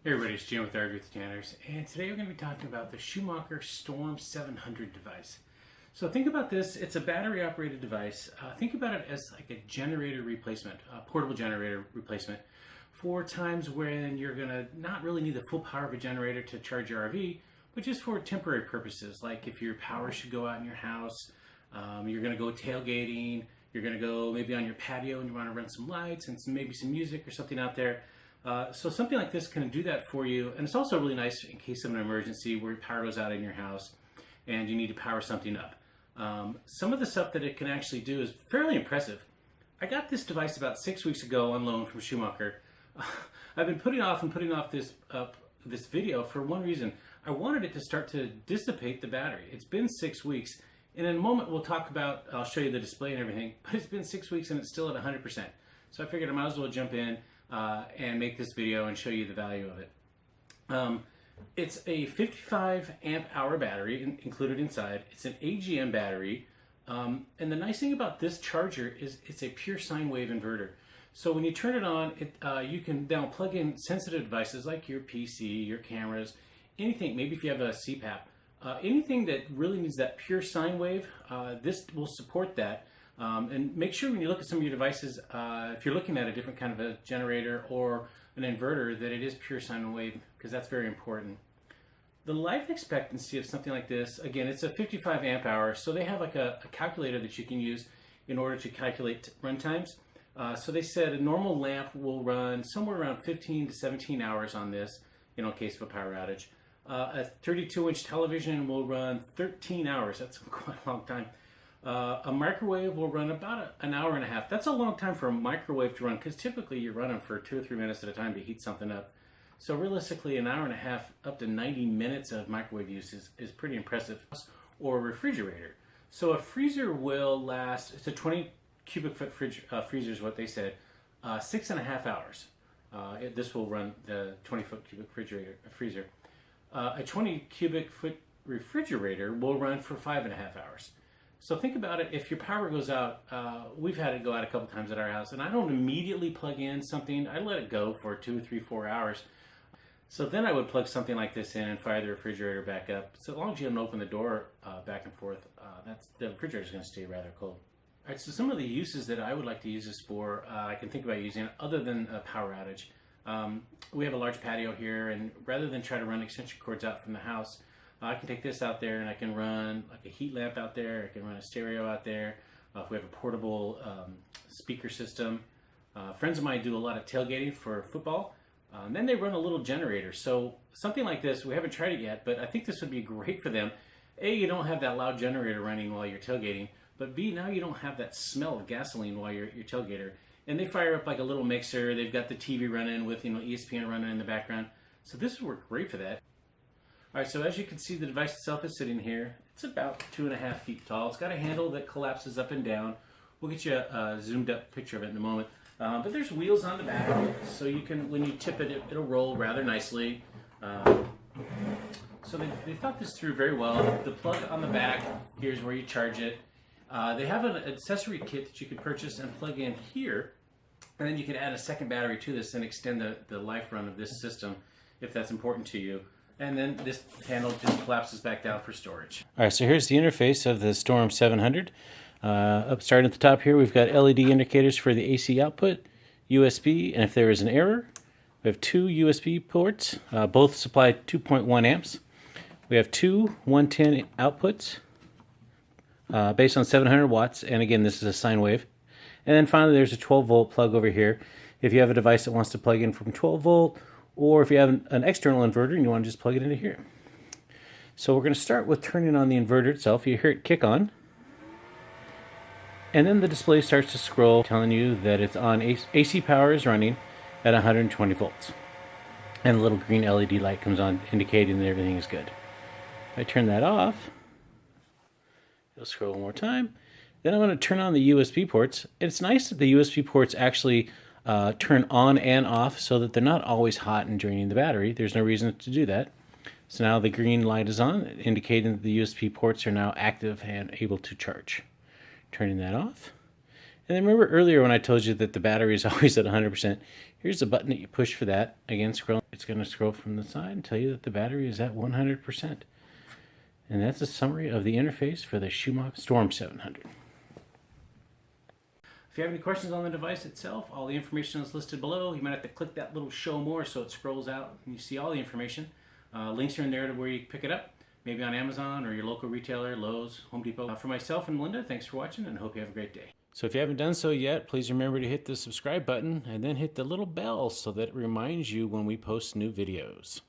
Hey everybody, it's Jim with With Tanners, and today we're going to be talking about the Schumacher Storm 700 device. So think about this, it's a battery operated device. Think about it as like a generator replacement, a portable generator replacement for times when you're going to not really need the full power of a generator to charge your RV, but just for temporary purposes, like if your power should go out in your house, you're going to go tailgating, you're going to go maybe on your patio and you want to run some lights and maybe some music or something out there. So something like this can do that for you, and it's also really nice in case of an emergency where your power goes out in your house and you need to power something up. Some of the stuff that it can actually do is fairly impressive. I got this device about 6 weeks ago on loan from Schumacher. I've been putting off this video for one reason. I wanted it to start to dissipate the battery. It's been 6 weeks, and in a moment I'll show you the display and everything, but it's been 6 weeks and it's still at 100%. So I figured I might as well jump in and make this video and show you the value of it. It's a 55 amp hour battery included inside. It's an AGM battery, and the nice thing about this charger is it's a pure sine wave inverter. So when you turn it on, you can now plug in sensitive devices like your PC, your cameras, anything, maybe if you have a CPAP, anything that really needs that pure sine wave, this will support that. And make sure when you look at some of your devices, if you're looking at a different kind of a generator or an inverter, that it is pure sine wave, because that's very important. The life expectancy of something like this, again, it's a 55 amp hour, so they have like a calculator that you can use in order to calculate run times. So they said a normal lamp will run somewhere around 15 to 17 hours on this, in case of a power outage. A 32-inch television will run 13 hours. That's quite a long time. A microwave will run about an hour and a half. That's a long time for a microwave to run, because typically you run them for 2 or 3 minutes at a time to heat something up. So realistically, an hour and a half up to 90 minutes of microwave use is pretty impressive. Or a refrigerator. So a freezer will last, it's a 20 cubic foot freezer is what they said, 6.5 hours. This will run the 20 foot cubic freezer. A 20 cubic foot refrigerator will run for 5.5 hours. So think about it, if your power goes out, we've had it go out a couple times at our house, and I don't immediately plug in something. I let it go for 2, 3, 4 hours. So then I would plug something like this in and fire the refrigerator back up. So as long as you don't open the door back and forth, the refrigerator is going to stay rather cold. All right, so some of the uses that I would like to use this for, I can think about using it other than a power outage. We have a large patio here, and rather than try to run extension cords out from the house, I can take this out there and I can run like a heat lamp out there. I can run a stereo out there. If we have a portable speaker system. Friends of mine do a lot of tailgating for football. And then they run a little generator. So something like this, we haven't tried it yet, but I think this would be great for them. A, you don't have that loud generator running while you're tailgating, but B, now you don't have that smell of gasoline while you're tailgater. And they fire up like a little mixer. They've got the TV running with ESPN running in the background. So this would work great for that. All right, so as you can see, the device itself is sitting here. It's about 2.5 feet tall. It's got a handle that collapses up and down. We'll get you a zoomed up picture of it in a moment. But there's wheels on the back, so you can, when you tip it, it'll roll rather nicely. So they thought this through very well. The plug on the back, here's where you charge it. They have an accessory kit that you can purchase and plug in here, and then you can add a second battery to this and extend the life run of this system if that's important to you. And then this handle just collapses back down for storage. All right, so here's the interface of the Storm 700. Starting at the top here, we've got LED indicators for the AC output, USB, and if there is an error, we have 2 USB ports. Both supply 2.1 amps. We have 2 110 outputs based on 700 watts, and again, this is a sine wave. And then finally, there's a 12-volt plug over here. If you have a device that wants to plug in from 12 volt, or if you have an external inverter and you want to just plug it into here. So we're going to start with turning on the inverter itself. You hear it kick on. And then the display starts to scroll, telling you that it's on. AC power is running at 120 volts. And the little green LED light comes on, indicating that everything is good. If I turn that off, it'll scroll one more time. Then I'm going to turn on the USB ports. It's nice that the USB ports actually turn on and off so that they're not always hot and draining the battery. There's no reason to do that. So now the green light is on, indicating that the USB ports are now active and able to charge. Turning that off. And then remember earlier when I told you that the battery is always at 100%, here's the button that you push for that. Again, scroll. It's going to scroll from the side and tell you that the battery is at 100%. And that's a summary of the interface for the Schumacher Storm 700. If you have any questions on the device itself, all the information is listed below. You might have to click that little show more so it scrolls out and you see all the information. Links are in there to where you pick it up, maybe on Amazon or your local retailer, Lowe's, Home Depot. For myself and Melinda, thanks for watching and hope you have a great day. So if you haven't done so yet, please remember to hit the subscribe button and then hit the little bell so that it reminds you when we post new videos.